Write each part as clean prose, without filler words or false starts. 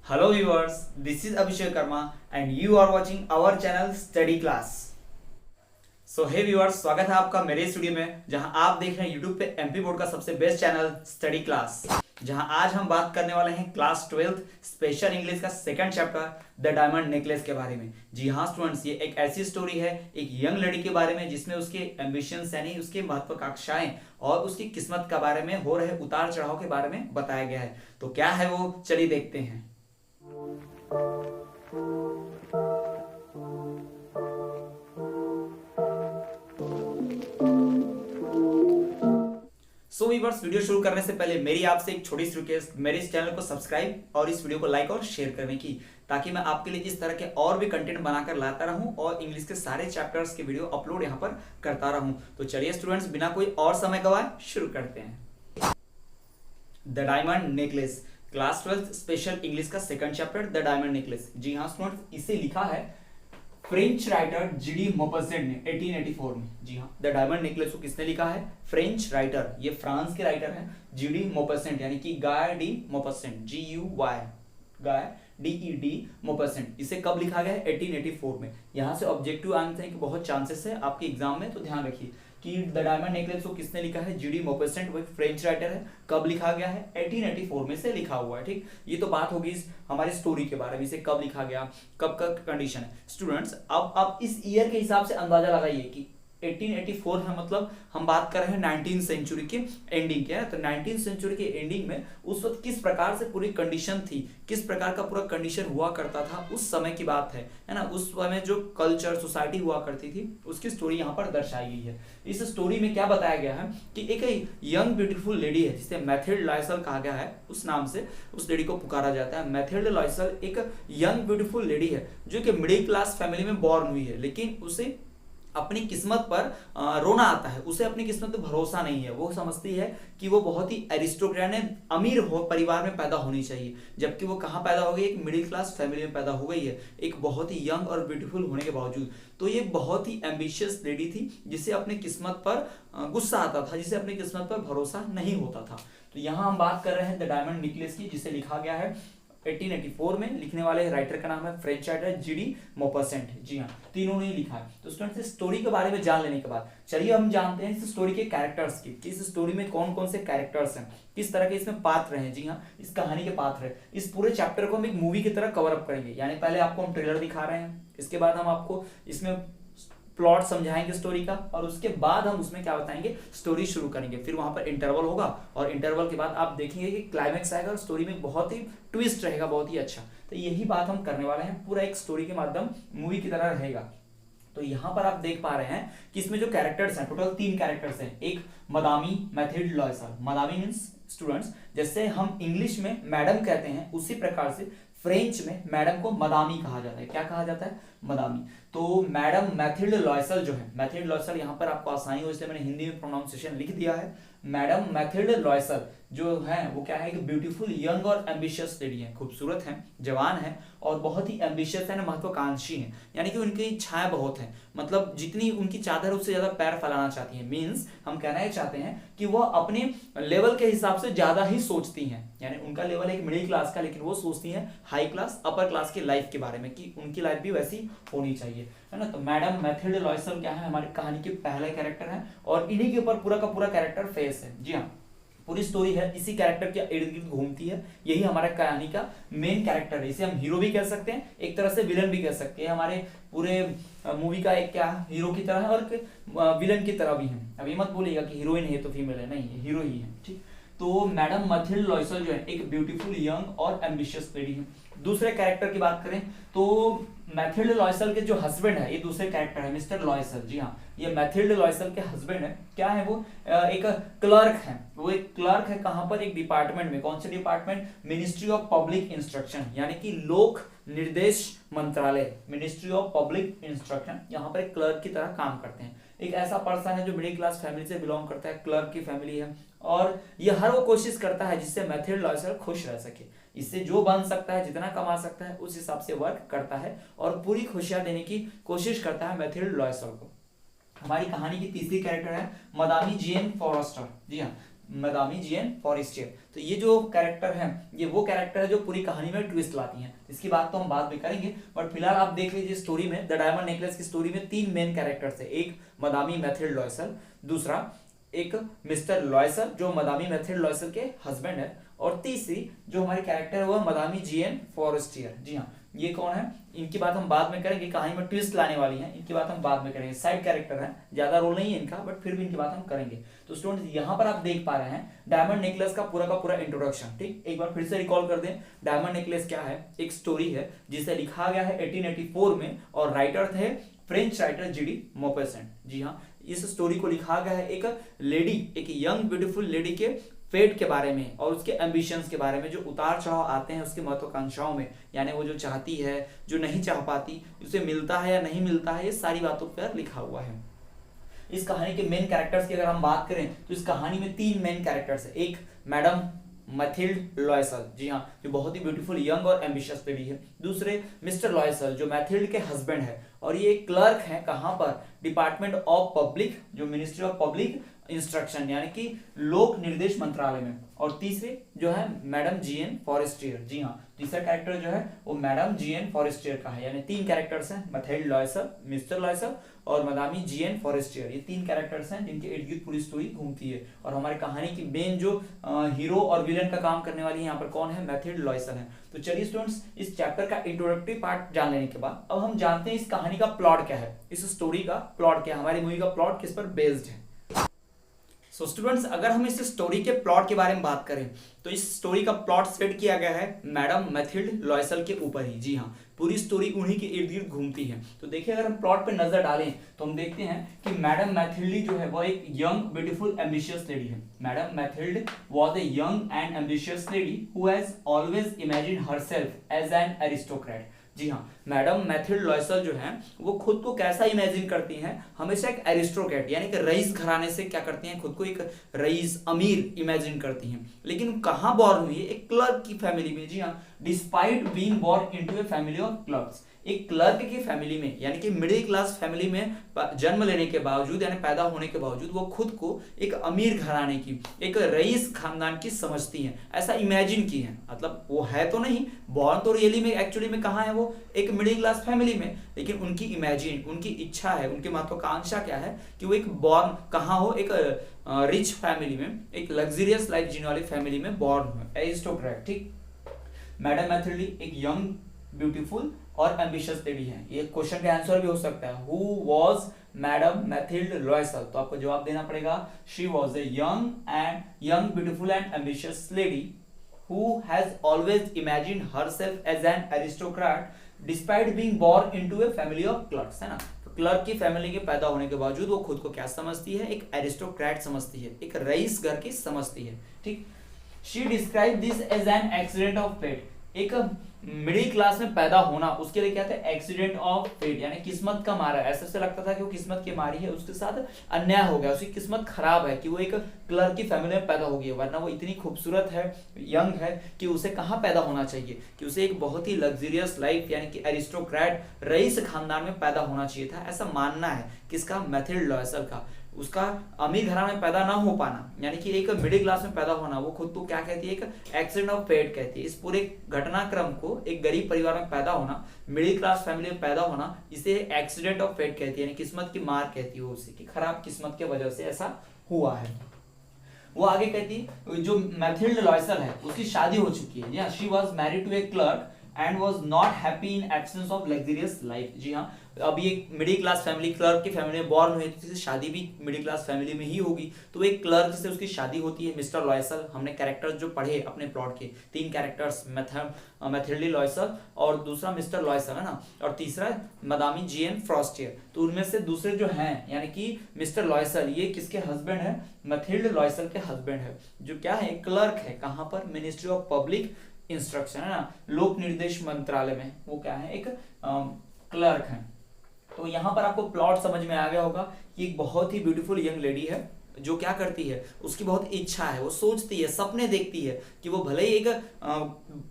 Hello viewers, this is Abhishek Karma and you are watching our channel Study Class. So hey viewers, स्वागत है आपका मेरे studio में जहां आप देख रहे हैं यूट्यूब पे एमपी बोर्ड का सबसे बेस्ट चैनल स्टडी क्लास, जहां आज हम बात करने वाले हैं क्लास 12th स्पेशल इंग्लिश का second chapter the diamond necklace के बारे में। जी हाँ स्टूडेंट्स, ये एक ऐसी स्टोरी है एक यंग लड़की के बारे में जिसमें उसके एम्बिशंस यानी उसके महत्वाकांक्षाएं और उसकी किस्मत के बारे में हो रहे उतार चढ़ाव के बारे में बताया गया है। तो क्या है वो, चलिए देखते हैं। सो वीवर्स, वीडियो शुरू करने से पहले मेरी आपसे एक छोटी सी रिक्वेस्ट, मेरे इस चैनल को सब्सक्राइब और इस वीडियो को लाइक और शेयर करने की, ताकि मैं आपके लिए इस तरह के और भी कंटेंट बनाकर लाता रहूं और इंग्लिश के सारे चैप्टर्स के वीडियो अपलोड यहां पर करता रहूं। तो चलिए स्टूडेंट्स, बिना कोई और समय गवाए शुरू करते हैं। The diamond necklace, class 12 special English का second chapter the diamond necklace. जी हाँ स्टूडेंट्स, इसे लिखा है फ्रेंच राइटर जीडी मॉपसेंट ने 1884 में। जी हाँ, द डायमंड नेकलेस को किसने लिखा है? फ्रेंच राइटर, ये फ्रांस के राइटर हैं जीडी मॉपसेंट, यानी कि गाय डी मॉपसेंट, GUY, गाय DED मॉपसेंट। इसे कब लिखा गया है? 1884 में। यहाँ से ऑब्जेक्टिव आंसर के बहुत चांसेस है आपके एग्जाम में, तो ध्यान रखिए कि द डायमंड नेकलेस को किसने लिखा है? जीडी मॉपसेंट, वो एक फ्रेंच राइटर है। कब लिखा गया है? 1884 में से लिखा हुआ है। ठीक, ये तो बात होगी हमारी स्टोरी के बारे में, इसे कब लिखा गया, कब का कंडीशन है। स्टूडेंट्स, अब आप इस ईयर के हिसाब से अंदाजा लगाइए कि 1884 है, मतलब हम बात कर रहे हैं 19th सेंचुरी के एंडिंग के। तो 19th सेंचुरी के एंडिंग में उस वक्त किस प्रकार से पूरी कंडीशन थी, किस प्रकार का पूरा कंडीशन हुआ करता था, उस समय की बात है ना। उस समय जो कल्चर सोसाइटी हुआ करती थी उसकी स्टोरी यहाँ पर दर्शाई गई है। इस स्टोरी में क्या बताया गया है कि एक यंग ब्यूटीफुल लेडी है जिसे मैथिल्ड लॉयसल कहा गया है, उस नाम से उस लेडी को पुकारा जाता है। मैथिल्ड लॉयसल एक यंग ब्यूटीफुल लेडी है जो कि मिडिल क्लास फैमिली में बॉर्न हुई है, लेकिन उसे अपनी किस्मत पर रोना आता है। उसे अपनी किस्मत पर भरोसा नहीं है। वो समझती है कि वो बहुत ही एरिस्टोक्रेट अमीर हो परिवार में पैदा होनी चाहिए, जबकि वो कहाँ पैदा हो गई? एक मिडिल क्लास फैमिली में पैदा हो गई है, एक बहुत ही यंग और ब्यूटीफुल होने के बावजूद। तो ये बहुत ही एम्बिशियस लेडी थी जिसे अपनी किस्मत पर गुस्सा आता था, जिसे अपनी किस्मत पर भरोसा नहीं होता था। तो यहाँ हम बात कर रहे हैं द डायमंड नेकलेस की, जिसे लिखा गया है 1884 में। लिखने वाले राइटर का नाम है फ्रेंच राइटर जीडी मॉपसेंट। जी हाँ, तीनों ने लिखा है। तो स्टूडेंट्स, इस स्टोरी के बारे में जान लेने के बाद चलिए हम जानते हैं इस स्टोरी के कैरेक्टर्स की, कि इस स्टोरी में कौन कौन से कैरेक्टर्स हैं, किस तरह के इसमें पात्र हैं। जी हाँ, इस कहानी के पात्र हैं। इस पूरे चैप्टर को हम एक मूवी की तरह कवर अप करेंगे, यानी पहले आपको हम ट्रेलर दिखा रहे हैं, इसके बाद हम आपको इसमें प्लॉट समझाएंगे स्टोरी का, और उसके बाद हम उसमें क्या बताएंगे, स्टोरी शुरू करेंगे। फिर वहां पर इंटरवल होगा और इंटरवल के बाद आप देखेंगे कि क्लाइमेक्स आएगा और स्टोरी में बहुत ही ट्विस्ट रहेगा, बहुत ही अच्छा। तो यही बात हम करने वाले हैं, पूरा एक स्टोरी के माध्यम मूवी की तरह रहेगा। तो यहाँ पर आप देख पा रहे हैं कि इसमें जो कैरेक्टर्स हैं, टोटल 3 कैरेक्टर्स हैं। एक मदामी मैथिल्ड लॉयसल, मदामी मीन्स स्टूडेंट्स जैसे हम इंग्लिश में मैडम कहते हैं, उसी प्रकार से फ्रेंच में मैडम को मदामी कहा जाता है। क्या कहा जाता है? मदामी। तो मैडम मैथिल्ड लॉयसल जो है, मैथिल्ड लॉयसल यहाँ पर आपको आसानी हो इसलिए मैंने हिंदी में प्रोनाउंसिएशन लिख दिया है। मैडम मैथिल्ड लॉयसल जो है वो क्या है कि ब्यूटीफुल यंग और एम्बिशियस लेडी है, खूबसूरत है, जवान है और बहुत ही एम्बिशियस है, महत्वाकांक्षी है, यानी कि उनकी इच्छाएं बहुत हैं। मतलब जितनी उनकी चादर उससे ज्यादा पैर फैलाना चाहती है। मीन्स हम कहना ही चाहते हैं कि वो अपने लेवल के हिसाब से ज्यादा ही सोचती हैं, यानी उनका लेवल एक मिडिल क्लास का, लेकिन वो सोचती हैं हाई क्लास अपर क्लास की लाइफ के बारे में, कि उनकी लाइफ भी वैसी होनी चाहिए, है ना। तो मैडम मैथिल्ड लॉयसल क्या है, हमारी कहानी के पहले कैरेक्टर है और इन्हीं के ऊपर पूरा का पूरा कैरेक्टर फेस है। जी हाँ, पूरी स्टोरी है इसी कैरेक्टर के इर्द गिर्द घूमती है। यही हमारा कहानी का मेन कैरेक्टर है। इसे हम हीरो भी कह सकते हैं, एक तरह से विलन भी कह सकते हैं। हमारे पूरे मूवी का एक क्या हीरो की तरह है और विलन की तरह भी है। अभी मत बोलिएगा कि हीरोइन है तो फीमेल है, नहीं, हीरो ही है। ठीक, तो मैडम मैथिल्ड लॉयसल जो है एक ब्यूटीफुल यंग और एम्बिशियस लेडी है। दूसरे कैरेक्टर की बात करें तो मैथिल्ड लॉयसल के जो हस्बैंड है, ये दूसरे कैरेक्टर है मिस्टर लॉयसल। जी हाँ, ये मैथिल्ड लॉयसल के हस्बैंड है। क्या है वो? एक क्लर्क है। वो एक क्लर्क है कहां पर? एक डिपार्टमेंट में। कौन से department? Ministry of public instruction, यानी कि लोक निर्देश मंत्रालय, मिनिस्ट्री ऑफ पब्लिक इंस्ट्रक्शन। यहाँ पर एक क्लर्क की तरह काम करते हैं। एक ऐसा पर्सन है जो मिडिल क्लास फैमिली से बिलोंग करता है, क्लर्क की फैमिली है, और ये हर वो कोशिश करता है जिससे मैथिल्ड लॉयसल खुश रह सके। इससे जो बन सकता है, जितना कमा सकता है, उस हिसाब से वर्क करता है और पूरी खुशियां देने की कोशिश करता है मैथिल्ड लॉयसल को। हमारी कहानी की तीसरी कैरेक्टर है मदामी जेन फॉरेस्टर। जी हाँ, मदामी जीएन फॉरेस्टियर। तो ये जो कैरेक्टर है ये वो कैरेक्टर है जो पूरी कहानी में ट्विस्ट लाती हैं। इसकी बात तो हम बाद में करेंगे, बट फिलहाल आप देख लीजिए स्टोरी में, द डायमंड नेकलेस की स्टोरी में 3 मेन कैरेक्टर्स है। एक मदामी मैथिल्ड लॉयसल, दूसरा एक मिस्टर लॉयसल जो मदामी मैथिल्ड लॉयसल के हस्बैंड है, और तीसरी जो हमारी कैरेक्टर है वो मदामी जीएन फॉरेस्टियर। जी हाँ, ये कौन है इनकी बात हम बाद में करेंगे, कहानी में ट्विस्ट लाने वाली है, इनकी बात हम बाद में करेंगे। साइड कैरेक्टर है, ज्यादा रोल नहीं है इनका, बट फिर भी इनकी बात हम करेंगे। तो स्टूडेंट्स यहाँ पर आप देख पा रहे हैं डायमंड नेकलेस का पूरा इंट्रोडक्शन। ठीक, एक बार फिर से रिकॉल कर दें, डायमंड नेकलेस क्या है, एक स्टोरी है जिसे लिखा गया है 1884 में, और राइटर थे फ्रेंच राइटर जीडी मॉपेसेंट। जी हाँ, इस स्टोरी को लिखा गया है एक लेडी, एक यंग ब्यूटीफुल लेडी के फेट के बारे में और उसके एम्बिशंस के बारे में, जो उतार चढ़ाव आते हैं उसकी महत्वाकांक्षाओं में, यानी वो जो चाहती है, जो नहीं चाह पाती, उसे मिलता है या नहीं मिलता है, ये सारी बातों पर लिखा हुआ है। इस कहानी के मेन कैरेक्टर्स की अगर हम बात करें तो इस कहानी में 3 मेन कैरेक्टर्स है। एक मैडम मैथिल्ड लॉयसल, जी हाँ, जो बहुत ही ब्यूटीफुल यंग और एम्बिशियस लेडी है। दूसरे मिस्टर लॉयसल जो मैथिल्ड के हस्बैंड है, और ये क्लर्क है कहाँ पर, डिपार्टमेंट ऑफ पब्लिक, जो मिनिस्ट्री ऑफ पब्लिक इंस्ट्रक्शन यानी कि लोक निर्देश मंत्रालय में। और तीसरे जो है मैडम जीएन फॉरेस्टियर। जी हाँ, तीसरा कैरेक्टर जो है वो मैडम जीएन फॉरेस्टियर का है, यानी 3 कैरेक्टर्स हैं, मैथिल्ड लॉयसल, मिस्टर लॉयसल और मदामी जीएन फॉरेस्टियर। ये 3 कैरेक्टर्स हैं जिनके इर्द गिर्द पूरी स्टोरी घूमती है। और हमारी कहानी की मेन जो हीरो और विलन का काम करने वाली है यहाँ पर कौन है, मैथिल्ड लॉयसल है। तो चलिए स्टूडेंट्स, इस चैप्टर का इंट्रोडक्टरी पार्ट जान लेने के बाद अब हम जानते हैं इस कहानी का प्लॉट क्या है, इस स्टोरी का प्लॉट क्या है, हमारी मूवी का प्लॉट किस पर बेस्ड है। सो स्टूडेंट्स, अगर हम इस स्टोरी के प्लॉट के बारे में बात करें तो इस स्टोरी का प्लॉट सेट किया गया है मैडम मैथिल्ड लॉयसल के ऊपर ही। जी हाँ, पूरी स्टोरी उन्हीं के इर्द गिर्द घूमती है। तो देखिए, अगर हम प्लॉट पे नजर डालें तो हम देखते हैं कि मैडम मैथिल्ड जो है वो एक यंग ब्यूटीफुल एम्बिशियस लेडी है। Madam Mathilde was a young and ambitious lady who has always imagined herself as an aristocrat. जी हाँ, मैडम मैथिल्ड लॉयसल जो है वो खुद को कैसा इमेजिन करती हैं, हमेशा एक एरिस्टोक्रेट यानी कि रईस घराने से क्या करती हैं, खुद को एक रईस अमीर इमेजिन करती हैं। लेकिन कहाँ बॉर्न हुई है, एक क्लर्क की फैमिली में। जी हाँ, despite being born into a family of clerks, एक क्लर्क की फैमिली में यानी कि मिडिल क्लास फैमिली में जन्म लेने के बावजूद यानी पैदा होने के बावजूद वो खुद को एक अमीर घराने की, एक रईस खानदान की समझती हैं, ऐसा इमेजिन की है। मतलब वो है तो नहीं, बॉर्न तो रियली में एक्चुअली में कहाँ है, वो एक मिडिल क्लास फैमिली में, लेकिन उनकी इमेजिन, उनकी इच्छा है, उनकी महत्वाकांक्षा क्या है कि वो एक बॉर्न कहाँ हो, एक रिच फैमिली में, एक लग्जरियस लाइफ जीने वाली फैमिली में बॉर्न हो, एरिस्टोक्रेट। ठीक, मैडम मैथिल्ड एक यंग ब्यूटीफुल और एम्बिशियस लेडी है। ये क्वेश्चन का आंसर भी हो सकता है, हु वाज मैडम मैथिल्ड लॉयसल, तो आपको जवाब देना पड़ेगा she was a young beautiful and ambitious lady who has always imagined herself as an aristocrat despite being born into a family of clerks, है ना। तो क्लर्क की फैमिली के पैदा होने के बावजूद वो खुद को क्या समझती है, एक एरिस्टोक्रेट समझती है, एक रईस घर की समझती है। ठीक, she described this as an accident of fate, एक मिडिल क्लास में पैदा होना उसके लिए क्या था, एक्सीडेंट ऑफ फेट यानी किस्मत का मारा। ऐसे से लगता था कि वो किस्मत की मारी है, उसके साथ अन्याय हो गया, उसकी किस्मत खराब है कि वो एक क्लर्क की फैमिली में पैदा हो गई है, वरना वो इतनी खूबसूरत है, यंग है कि उसे कहाँ पैदा होना चाहिए, कि उसे एक बहुत ही लग्जरियस लाइफ यानी कि एरिस्टोक्रेट रईस खानदान में पैदा होना चाहिए था, ऐसा मानना है किसका, मैथिल्ड लॉयसल का। उसका अमीर घराने में पैदा ना हो पाना यानी कि एक मिडिल क्लास में पैदा होना, वो खुद को क्या कहती है, एक एक्सीडेंट ऑफ फेट कहती है। इस पूरे घटनाक्रम को, एक गरीब परिवार में पैदा होना, मिडिल क्लास फैमिली में पैदा होना, इसे एक्सीडेंट ऑफ फेट कहती है, यानी किस्मत की मार कहती है उसे, कि खराब किस्मत की वजह से ऐसा हुआ है। वो आगे कहती, जो मैथिल्ड लॉयसल है उसकी शादी हो चुकी है। या she was married to a clerk and was not happy in absence of luxurious life. जी हाँ, अभी एक मिडिल क्लास फैमिली, क्लर्क की फैमिली में बॉर्न हुए, तो शादी भी मिडिल क्लास फैमिली में ही होगी। तो एक क्लर्क से उसकी शादी होती है, मिस्टर लॉयसल। हमने कैरेक्टर्स जो पढ़े अपने प्लॉट के, 3 कैरेक्टर्स, मैथिल्ड लॉयसल और दूसरा मिस्टर लॉयसल है ना, और तीसरा मदामी जीएन फॉरेस्टियर। तो उनमें से दूसरे जो हैं यानी कि मिस्टर लॉयसल, ये किसके हस्बैंड है, मैथिल्ड लॉयसल के हस्बैंड है, जो क्या है, क्लर्क है, कहाँ पर, मिनिस्ट्री ऑफ पब्लिक इंस्ट्रक्शन है ना, लोक निर्देश मंत्रालय में वो क्या है, एक क्लर्क है। तो यहाँ पर आपको प्लॉट समझ में आ गया होगा कि एक बहुत ही ब्यूटीफुल यंग लेडी है जो क्या करती है, उसकी बहुत इच्छा है, वो सोचती है, सपने देखती है कि वो भले ही एक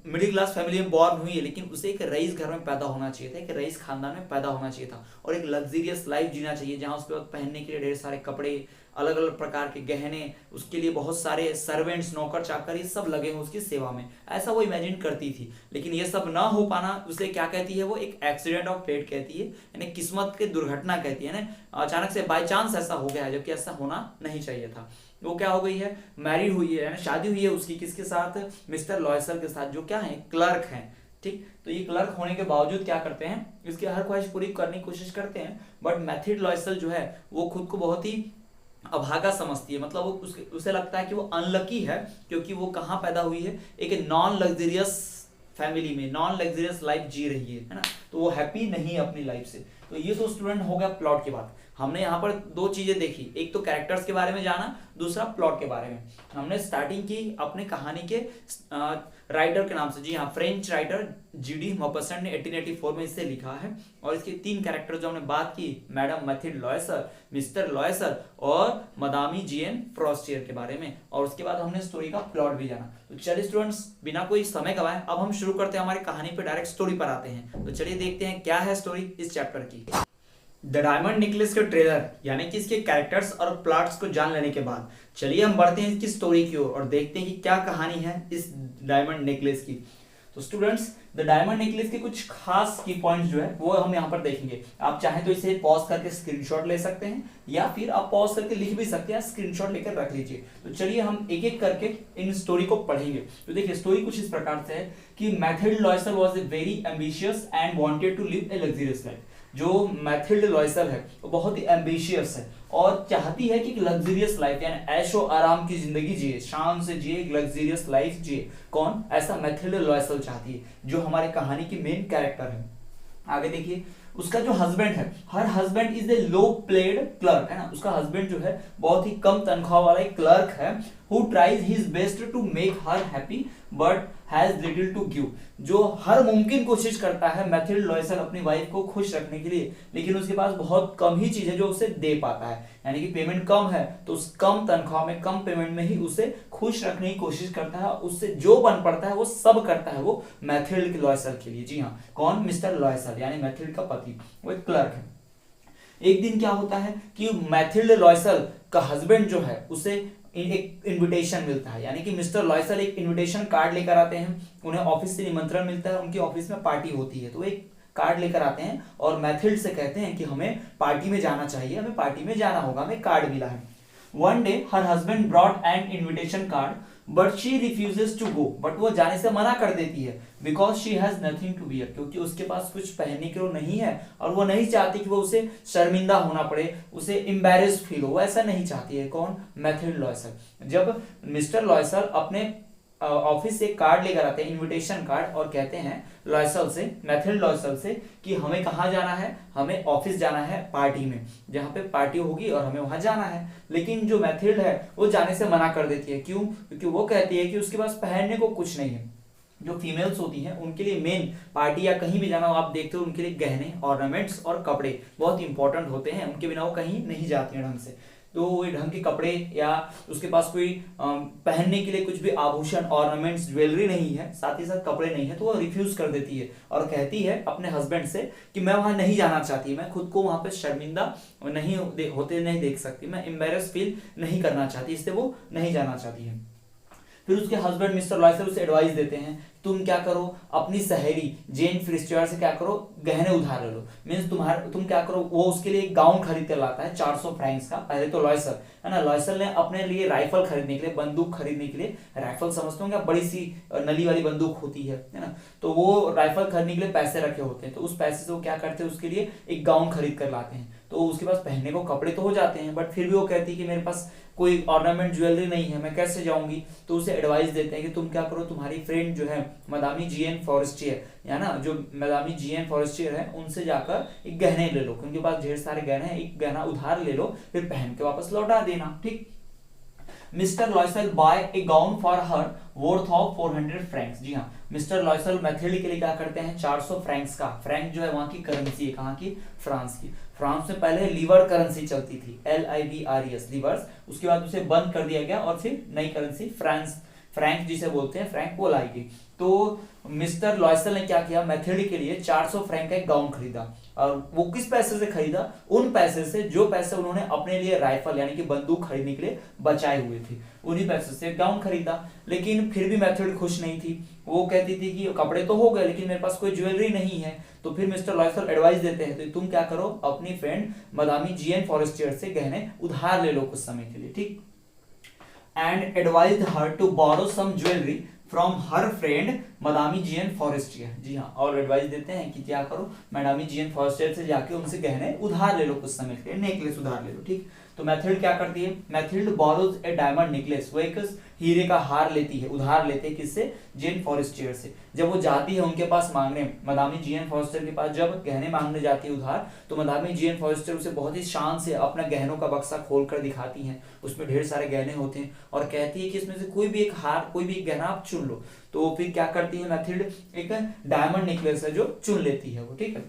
मिडिल क्लास फैमिली में बॉर्न हुई है, लेकिन उसे एक रईस घर में पैदा होना चाहिए था, एक रईस खानदान में पैदा होना चाहिए था, और एक लग्जरियस लाइफ जीना चाहिए जहाँ उसके बाद पहनने के लिए ढेर सारे कपड़े, अलग अलग प्रकार के गहने, उसके लिए बहुत सारे सर्वेंट्स, नौकर चाकर, ये सब लगे हों उसकी सेवा में, ऐसा वो इमेजिन करती थी। लेकिन ये सब ना हो पाना उसे क्या कहती है, वो एक एक्सीडेंट ऑफ फेट कहती है, यानी किस्मत की दुर्घटना कहती है ना, अचानक से बाय चांस ऐसा हो गया है, जबकि ऐसा होना नहीं चाहिए था। वो क्या हो गई है, मैरिड हुई है ना, शादी हुई है उसकी किसके साथ, मिस्टर लॉयसल के साथ, जो क्या है, क्लर्क हैं। ठीक, तो ये क्लर्क होने के बावजूद क्या करते हैं, इसकी हर ख्वाहिश पूरी करने की कोशिश करते हैं, बट मैथिल्ड लॉयसल जो है वो खुद को बहुत ही अभागा समझती है, मतलब वो उसे लगता है कि वो अनलकी है, क्योंकि वो कहाँ पैदा हुई है, एक नॉन लग्जरियस फैमिली में, नॉन लग्जरियस लाइफ जी रही है ना, तो वो हैप्पी नहीं है अपनी लाइफ से। तो ये तो स्टूडेंट हो गया प्लॉट की बात। हमने यहाँ पर दो चीजें देखी, एक तो कैरेक्टर्स के बारे में जाना, दूसरा प्लॉट के बारे में। हमने स्टार्टिंग की अपने कहानी के राइटर के नाम से, जी हाँ, फ्रेंच राइटर जीडी मॉपसन ने 1884 में इसे लिखा है, और इसके तीन कैरेक्टर जो हमने बात की, मैडम मैथिल्ड लॉयसल, मिस्टर लॉयसल और मदामी जीएन फ्रॉस्टियर के बारे में, और उसके बाद हमने स्टोरी का प्लॉट भी जाना। तो चलिए स्टूडेंट्स, बिना कोई समय गवाए अब हम शुरू करते हैं हमारी कहानी पे, डायरेक्ट स्टोरी पर आते हैं। तो चलिए देखते हैं क्या है स्टोरी इस चैप्टर की। द डायमंड नेकलेस के ट्रेलर यानी कि इसके कैरेक्टर्स और प्लॉट्स को जान लेने के बाद चलिए हम बढ़ते हैं इसकी स्टोरी की ओर और देखते हैं कि क्या कहानी है इस डायमंड नेकलेस की। तो स्टूडेंट्स, द डायमंड नेकलेस के कुछ खास की पॉइंट्स जो है वो हम यहाँ पर देखेंगे। आप चाहें तो इसे पॉज करके स्क्रीनशॉट ले सकते हैं, या फिर आप पॉज करके लिख भी सकते हैं, स्क्रीनशॉट लेकर रख लीजिए। तो चलिए हम एक एक करके इन स्टोरी को पढ़ेंगे। तो देखिए, स्टोरी कुछ इस प्रकार से है कि Mathilde Loisel was a very ambitious and wanted to live a luxurious life. जो मैथिल्ड लॉयसल है वो बहुत ही एम्बिशियस है और चाहती है कि लग्जरियस लाइफ यानी ऐशो आराम की जिंदगी जिए, शान से जिए, लग्जरियस लाइफ जिए। कौन? ऐसा मैथिल्ड लॉयसल चाहती है, जो हमारे कहानी की मेन कैरेक्टर है। आगे देखिए, उसका जो हस्बैंड है, her husband is a low played clerk, है ना, उसका हस्बैंड जो है बहुत ही कम तनख्वाह वाला एक क्लर्क है, who tries his best to make her happy but has little to give, जो हर मुमकिन कोशिश करता है मैथिल्ड लॉयसल अपनी वाइफ को खुश रखने के लिए, लेकिन उसके पास बहुत कम ही चीज है जो उसे दे पाता है, यानी कि पेमेंट कम है, तो उस कम तनख्वाह में, कम पेमेंट में ही उसे खुश रखने की कोशिश करता है, उससे जो बन पड़ता है वो सब करता है वो मैथिल्ड लॉयसल के लिए। जी हाँ, कौन? मिस्टर लॉयसल यानी मैथिल्ड का पति, वो एक क्लर्क है। एक दिन क्या होता है कि मैथिल्ड लॉयसल का हस्बैंड जो है उसे एक इनविटेशन मिलता है, यानी कि मिस्टर लॉयसल एक इनविटेशन कार्ड लेकर आते हैं, उन्हें ऑफिस से निमंत्रण मिलता है, उनकी ऑफिस में पार्टी होती है, तो एक कार्ड लेकर आते हैं और मैथिल्ड से कहते हैं कि हमें पार्टी में जाना चाहिए, हमें पार्टी में जाना होगा, हमें कार्ड मिला है। One day her husband brought an invitation card, but she refuses to go. But वो जाने से मना कर देती है, because she has nothing to wear, क्योंकि उसके पास कुछ पहनने के लिए नहीं है और वो नहीं चाहती कि वो उसे शर्मिंदा होना पड़े, उसे embarrassed फील हो, वो ऐसा नहीं चाहती है। कौन? मैथिल्ड लॉयसल। जब मिस्टर लॉयसल अपने ऑफिस से कार्ड लेकर आते हैं, इनविटेशन कार्ड, और कहते हैं लॉयसल से, मैथिल्ड लॉयसल से, कि हमें कहाँ जाना है, हमें ऑफिस जाना है पार्टी में, जहाँ पे पार्टी होगी और हमें वहां जाना है। लेकिन जो मैथिल्ड है वो जाने से मना कर देती है। क्यों? क्योंकि वो कहती है कि उसके पास पहनने को कुछ नहीं है। जो फीमेल्स होती हैं उनके लिए मेन पार्टी या कहीं भी जाना हो, आप देखते हो उनके लिए गहने, ऑर्नामेंट्स और कपड़े बहुत इंपॉर्टेंट होते हैं, उनके बिना वो कहीं नहीं जाती हैं ढंग से। तो वो ढंग के कपड़े या उसके पास कोई पहनने के लिए कुछ भी आभूषण, ऑर्नामेंट्स, ज्वेलरी नहीं है, साथ ही साथ कपड़े नहीं है, तो वो रिफ्यूज कर देती है और कहती है अपने हस्बैंड से कि मैं वहां नहीं जाना चाहती, मैं खुद को वहां पे शर्मिंदा नहीं होते नहीं देख सकती, मैं एम्बैरेस फील नहीं करना चाहती, इससे वो नहीं जाना चाहती है। फिर उसके हस्बैंड मिस्टर लॉयसल उसे एडवाइस देते हैं, तुम क्या करो, अपनी सहेली जेन फ्रिस्टियर से क्या करो, गहने उधार ले लो। मीन्स तुम क्या करो, वो उसके लिए एक गाउन खरीद कर लाता है 400 फ्रैंक्स का। पहले तो लॉयसल है ना, लॉयसल ने अपने लिए राइफल खरीदने के लिए, बंदूक खरीदने के लिए, राइफल समझते होंगे, बड़ी सी नली वाली बंदूक होती है ना, तो वो राइफल खरीदने के लिए पैसे रखे होते हैं, तो उस पैसे से वो क्या करते हैं, उसके लिए एक गाउन खरीद कर लाते हैं। तो उसके पास पहनने को कपड़े तो हो जाते हैं, बट फिर भी वो कहती है कि मेरे पास कोई ऑर्नामेंट ज्वेलरी नहीं है, मैं कैसे जाऊंगी। तो उसे एडवाइस देते हैं कि तुम क्या करो, तुम्हारी फ्रेंड जो है मदामी जीएन फॉरेस्टियर, या ना, जो मदामी जीएन फॉरेस्टियर है, उनसे जाकर एक गहने ले लो, उनके पास ढेर सारे गहने हैं, एक गहना उधार ले लो, फिर पहन के वापस लौटा देना। ठीक। Mr Loisel buy a gown for her worth of 400 francs. जी हाँ, मिस्टर लॉयसल मैथिल्ड के लिए क्या करते हैं, 400 फ्रैंक्स का, फ्रैंक जो है वहां की करेंसी है, कहाँ की? फ्रांस की। फ्रांस में पहले लीवर करेंसी चलती थी, LIVRES, लीवर्स, उसके बाद उसे बंद कर दिया गया और फिर नई करेंसी फ्रांस फ्रैंक जिसे बोलते हैं, फ्रैंक, वो लाई गई। तो मिस्टर लॉयसल ने क्या किया, मैथिल्ड के लिए 400 फ्रैंक का एक गाउन खरीदा। और वो किस पैसे से खरीदा, उन पैसे से जो पैसे उन्होंने अपने लिए राइफल यानी कि बंदूक खरीदने के लिए बचाए हुए थे, उन्हीं पैसे से गाउन खरीदा। लेकिन फिर भी मैथिल्ड खुश नहीं थी। वो कहती थी कि कपड़े तो हो गए लेकिन मेरे पास कोई ज्वेलरी नहीं है। तो फिर मिस्टर लॉयसल एडवाइस देते हैं, तो तुम क्या करो, अपनी फ्रेंड मदामी जीएन फॉरेस्टियर से गहने उधार ले लो कुछ समय के लिए, ठीक। And advised her to borrow some jewellery from her friend Madame Jeanne Forestier. जी हाँ, और एडवाइस देते हैं कि क्या करो, मदामी जीएन फॉरेस्टियर से जाके उनसे गहने उधार ले लो कुछ समय के लिए, नेकलेस उधार ले लो, ठीक। तो मैथिल्ड क्या करती है, मैथिल्ड बोरोज ए डायमंड नेकलेस, वो एक हीरे का हार लेती है, उधार लेते हैं किससे, जीएन फॉरेस्टियर से। जब वो जाती है उनके पास मांगने, मदामी जीएन फॉरेस्टियर के पास जब गहने मांगने जाती है उधार, तो मदामी जीएन फॉरेस्टियर उसे बहुत ही शान से अपना गहनों का बक्सा खोल कर दिखाती हैं। उसमें ढेर सारे गहने होते हैं और कहती है कि इसमें से कोई भी एक हार, कोई भी एक गहना आप चुन लो। तो फिर क्या करती है मैथिल्ड, एक डायमंड नेकलेस है जो चुन लेती है वो, ठीक है।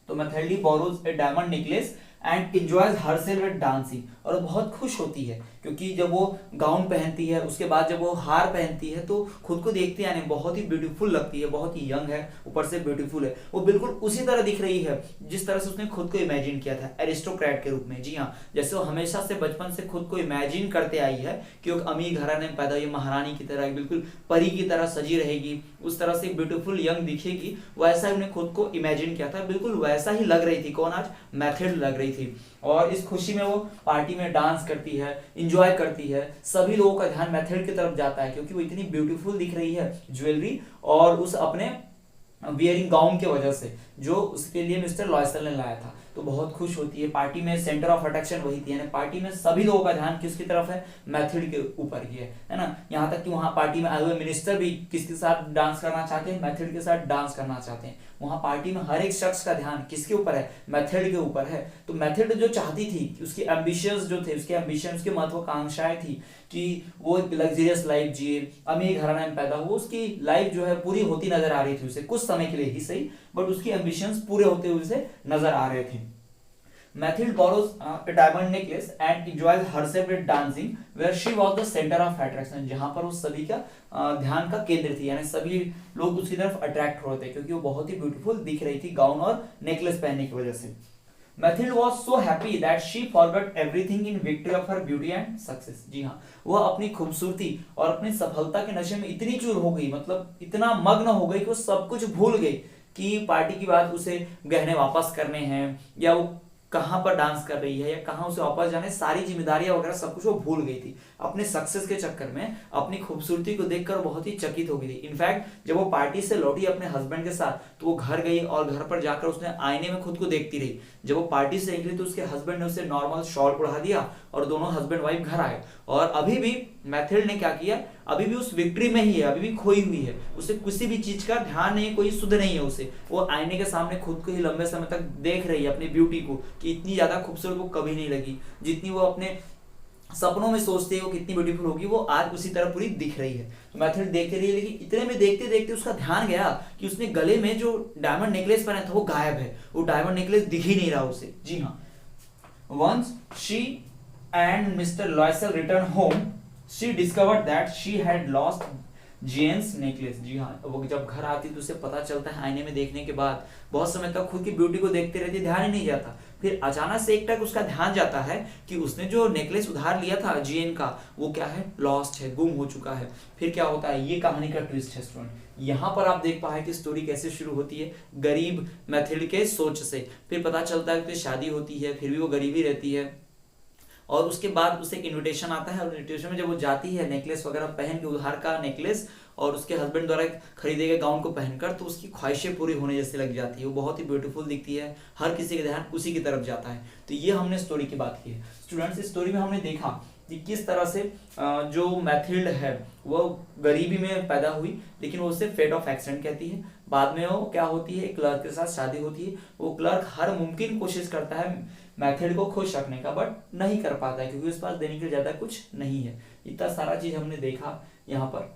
तो Mathilde borrows A diamond necklace and enjoys herself at dancing, और बहुत खुश होती है क्योंकि जब वो गाउन पहनती है, उसके बाद जब वो हार पहनती है तो खुद को देखते यानी बहुत ही ब्यूटीफुल लगती है, बहुत ही यंग है, ऊपर से ब्यूटीफुल है। वो बिल्कुल उसी तरह दिख रही है जिस तरह से उसने खुद को इमेजिन किया था, एरिस्टोक्रेट के रूप में। जी हाँ, जैसे वो हमेशा से बचपन से खुद को इमेजिन करते आई है कि वो अमीर घराने में पैदा हुई महारानी की तरह, बिल्कुल परी की तरह सजी रहेगी, उस तरह से ब्यूटीफुल यंग दिखेगी, वैसा ही उन्हें खुद को इमेजिन किया था। बिल्कुल वैसा ही लग रही थी, कौन, आज मैथिल्ड लग रही थी। और इस खुशी में वो पार्टी में डांस करती है, इंजॉय करती है। सभी लोगों का ध्यान मैथिल्ड की तरफ जाता है क्योंकि वो इतनी ब्यूटीफुल दिख रही है ज्वेलरी और उस अपने वियरिंग गाउन के वजह से जो उसके लिए मिस्टर लॉयसल ने लाया था। तो बहुत खुश होती है। पार्टी में सेंटर ऑफ अट्रैक्शन वही थी, यानी पार्टी में सभी लोगों का ध्यान किसकी तरफ है, मैथिल्ड के ऊपर ही है ना। यहाँ तक कि वहाँ पार्टी में आए हुए मिनिस्टर भी किसके साथ डांस करना चाहते हैं, मैथिल्ड के साथ डांस करना चाहते हैं। वहाँ पार्टी में हर एक शख्स का ध्यान किसके ऊपर है, मैथिल्ड के ऊपर है। तो मैथिल्ड जो चाहती थी कि उसकी एम्बिशंस जो थे, उसके एम्बिशन, उसकी महत्वाकांक्षाएं थी कि वो एक लग्जरियस लाइफ जिए, अमीर घराने में पैदा हो, उसकी लाइफ जो है पूरी होती नजर आ रही थी उसे, कुछ समय के लिए ही सही, बट उसकी एम्बिशंस पूरे होते हुए उसे नजर आ रहे थे। Mathilde borrows a diamond necklace and enjoys herself with dancing where she was the center of attraction, जहां पर वो सभी का ध्यान का केंद्र थी, यानी सभी लोग उसकी तरफ अट्रैक्ट हो रहे थे क्योंकि वो बहुत ही ब्यूटीफुल दिख रही थी गाउन और नेकलेस पहनने की वजह से। Mathilde was so happy that she forgot everything in victory of her beauty and success। जी हाँ, वह अपनी खूबसूरती और अपनी सफलता के नशे में इतनी चूर हो गई, मतलब इतना मग्न हो गई कि वो सब कुछ भूल गई कि पार्टी की बात उसे गहने वापस करने हैं या वो कहाँ पर डांस कर रही है या कहाँ उसे वापस जाने, सारी जिम्मेदारियां वगैरह सब कुछ वो भूल गई थी। अपने सक्सेस के चक्कर में अपनी खूबसूरती को देखकर बहुत ही चकित हो गई थी। इनफैक्ट जब वो पार्टी से लौटी अपने हस्बैंड के साथ तो वो घर गई और घर पर जाकर उसने आईने में खुद को देखती रही। जब वो पार्टी से निकली तो उसके हस्बैंड ने उसे नॉर्मल शॉल पढ़ा दिया और दोनों हस्बैंड वाइफ घर आए। और अभी भी मैथिल्ड ने क्या किया, अभी भी उस विक्ट्री में ही है, अभी भी खोई हुई है, उसे किसी भी चीज का ध्यान नहीं, कोई सुध नहीं है उसे। वो आईने के सामने खुद को ही लंबे समय तक देख रही है, अपनी ब्यूटी को, कि इतनी ज्यादा खूबसूरत वो कभी नहीं लगी जितनी वो अपने सपनों में सोचते हैं वो कितनी ब्यूटीफुल होगी, वो आज उसी तरह पूरी दिख रही है। तो मैथिल्ड देखते रही, लेकिन इतने में देखते देखते उसका ध्यान गया कि उसने गले में जो डायमंड नेकलेस पहना था वो गायब है, वो डायमंड नेकलेस दिख ही नहीं रहा उसे। जी हाँ, once she and Mr Loisel return home she discovered that she had lost Jeanne's necklace. जी हाँ, वो जब घर आती तो उसे पता चलता है आईने में देखने के बाद, बहुत समय तक खुद की ब्यूटी को देखते रहती, ध्यान ही नहीं जाता। फिर अचानक से एक टक उसका ध्यान जाता है कि उसने जो नेकलेस उधार लिया था जीएन का, वो क्या है, लॉस्ट है, गुम हो चुका है। फिर क्या होता है, ये कहानी का ट्विस्ट है स्टूडेंट। यहाँ पर आप देख पाए कि स्टोरी कैसे शुरू होती है, गरीब मैथिल्ड के सोच से। फिर पता चलता है कि शादी होती है, फिर भी वो गरीबी रहती है और उसके बाद उसे एक इनविटेशन आता है और इनविटेशन में जब वो जाती है नेकलेस वगैरह पहन के, उधार का नेकलेस और उसके हस्बैंड द्वारा खरीदे गए गाउन को पहनकर, तो उसकी ख्वाहिशें पूरी होने जैसे लग जाती है। वो बहुत ही ब्यूटीफुल दिखती है, हर किसी का ध्यान उसी की तरफ जाता है। तो ये हमने स्टोरी की बात की है स्टूडेंट्स। इस स्टोरी में हमने देखा कि किस तरह से जो मैथिल्ड है वो गरीबी में पैदा हुई, लेकिन वो उसे फेट ऑफ एक्सीडेंट कहती है। बाद में वो क्या होती है, क्लर्क के साथ शादी होती है। वो क्लर्क हर मुमकिन कोशिश करता है मैथिल्ड को खुश रखने का, बट नहीं कर पाता है क्योंकि उसके पास देने के लिए ज्यादा कुछ नहीं है। इतना सारा चीज हमने देखा यहाँ पर।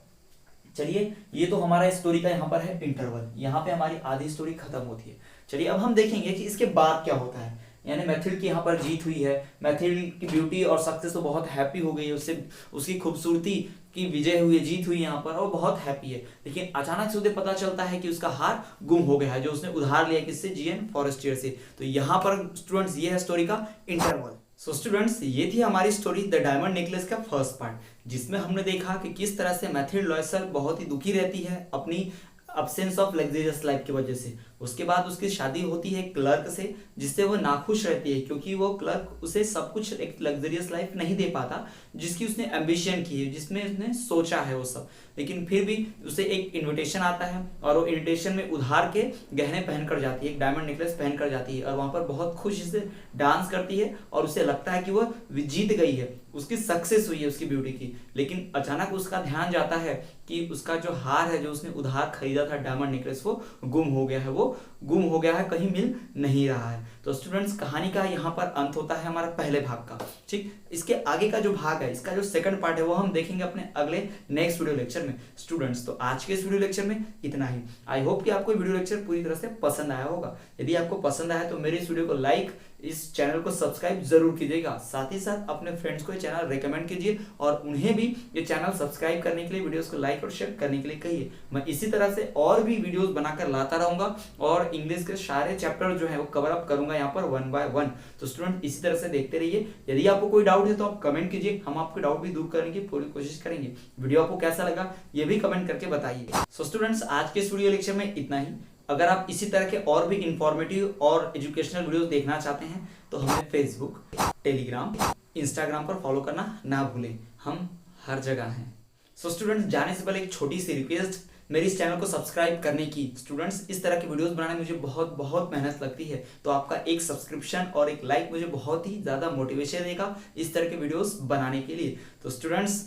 चलिए, ये तो हमारा स्टोरी का यहाँ पर है इंटरवल, यहाँ पे हमारी आधी स्टोरी खत्म होती है। चलिए अब हम देखेंगे कि इसके बाद क्या होता है। यानी मैथिल्ड की यहाँ पर जीत हुई है, मैथिल्ड की ब्यूटी और सक्सेस तो बहुत हैप्पी हो गई है, उससे उसकी खूबसूरती कि विजय हुई, जीत हुई यहाँ पर, और बहुत हैप्पी है। लेकिन अचानक से उसे पता चलता है कि उसका हार गुम हो गया है, जो उसने उधार लिया किससे, जीएन फॉरेस्टियर से। तो यहाँ पर स्टूडेंट्स ये है स्टोरी का इंटरवल। सो स्टूडेंट्स ये थी हमारी स्टोरी द डायमंड नेकलेस का फर्स्ट पार्ट, जिसमें हमने देखा कि किस तरह से मैथिल्ड लॉयसल बहुत ही दुखी रहती है अपनी अब्सेंस ऑफ लग्जरियस लाइफ की वजह से। उसके बाद उसकी शादी होती है क्लर्क से, जिससे वो नाखुश रहती है क्योंकि वो क्लर्क उसे सब कुछ एक लग्जरियस लाइफ नहीं दे पाता जिसकी उसने एम्बिशन की है, जिसमें उसने सोचा है वो सब। लेकिन फिर भी उसे एक इनविटेशन आता है और वो इनविटेशन में उधार के गहने पहनकर जाती है, एक डायमंड नेकलेस पहनकर जाती है, और वहां पर बहुत खुशी से डांस करती है और उसे लगता है कि वह जीत गई है, उसकी सक्सेस हुई है उसकी ब्यूटी की। लेकिन अचानक उसका ध्यान जाता है कि उसका जो हार है, जो उसने उधार खरीदा था डायमंड नेकलेस, वो गुम हो गया है, वो गुम हो गया है, कहीं मिल नहीं रहा है। तो स्टूडेंट्स कहानी का यहाँ पर अंत होता है हमारा पहले भाग का। ठीक, इसके आगे का जो भाग है, इसका जो सेकंड पार्ट है, वो हम देखेंगे अपने अगले नेक्स्ट वीडियो लेक्चर में। स्टूडेंट्स तो आज के इस वीडियो लेक्चर में इतना ही। आई होप कि आपको वीडियो लेक्चर पूरी तरह से पसंद आया होगा। यदि आपको पसंद आया तो मेरे इस वीडियो को लाइक, इस चैनल को सब्सक्राइब जरूर कीजिएगा। साथ ही साथ अपने फ्रेंड्स को ये चैनल रेकमेंड कीजिए और उन्हें भी ये चैनल सब्सक्राइब करने के लिए, वीडियोस को लाइक और शेयर करने के लिए कहिए। मैं इसी तरह से और भी वीडियोस बनाकर लाता रहूंगा और इंग्लिश के सारे चैप्टर जो है वो कवर अप करूंगा यहाँ पर 1 बाय 1। तो स्टूडेंट इसी तरह से देखते रहिए। यदि आपको कोई डाउट है तो आप कमेंट कीजिए, हम आपके डाउट भी दूर करने की पूरी कोशिश करेंगे। वीडियो आपको कैसा लगा ये भी कमेंट करके बताइए। सो स्टूडेंट्स आज के इस वीडियो लेक्चर में इतना ही। अगर आप इसी तरह के और भी इंफॉर्मेटिव और एजुकेशनल वीडियोस देखना चाहते हैं तो हमें फेसबुक, टेलीग्राम, इंस्टाग्राम पर फॉलो करना ना भूलें, हम हर जगह हैं। सो स्टूडेंट्स जाने से पहले एक छोटी सी रिक्वेस्ट, मेरे इस चैनल को सब्सक्राइब करने की। स्टूडेंट्स इस तरह की वीडियोस बनाने में मुझे बहुत मेहनत लगती है, तो आपका एक सब्सक्रिप्शन और एक लाइक मुझे बहुत ही ज़्यादा मोटिवेशन देगा इस तरह के वीडियोस बनाने के लिए। तो students,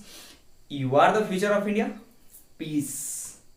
you are the future of India. Piece.